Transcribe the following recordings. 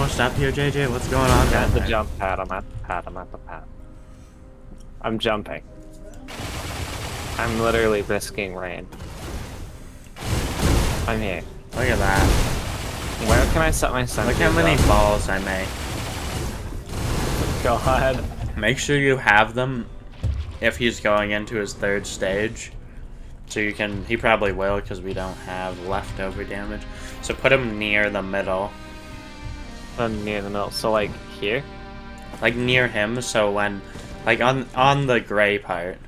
almost up here, JJ? What's going on I'm down at the there? jump pad. I'm at the pad. I'm at the pad. I'm jumping. I'm literally risking rain. I'm here. Look at that. Where can I set my sentries? Look how many up? balls I make. God. Make sure you have them if he's going into his third stage. So you can, he probably will because we don't have leftover damage. So put him near the middle. I'm near the middle. So like here? Like near him, so when, like on the gray part.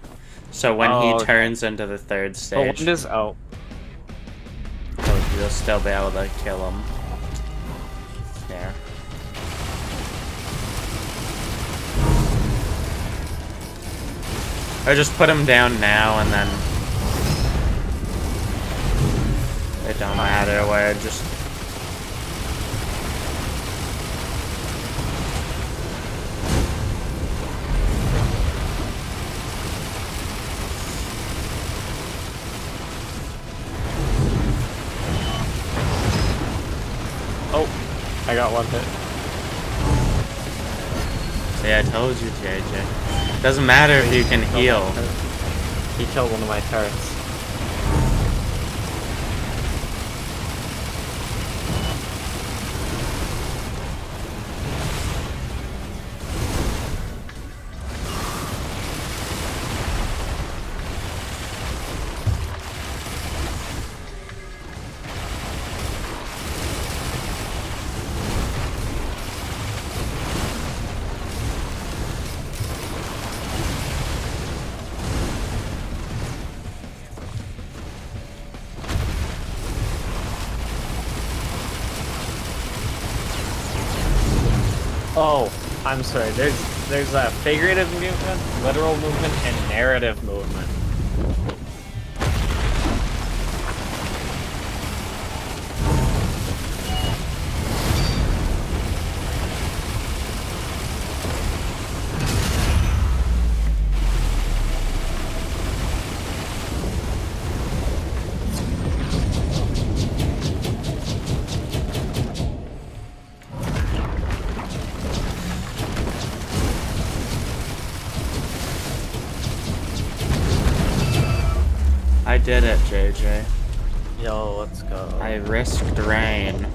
So when he okay. turns into the third But stage, when does you'll still be able to kill him. There. Or just put him down now and then it don't matter where, just Oh, I got one hit. see, I told you, JJ. Doesn't matter if you can heal. He killed one of my turrets. Oh, I'm sorry. There's a figurative movement, literal movement, and narrative movement. I did it, JJ. Yo, let's go. I risked rain.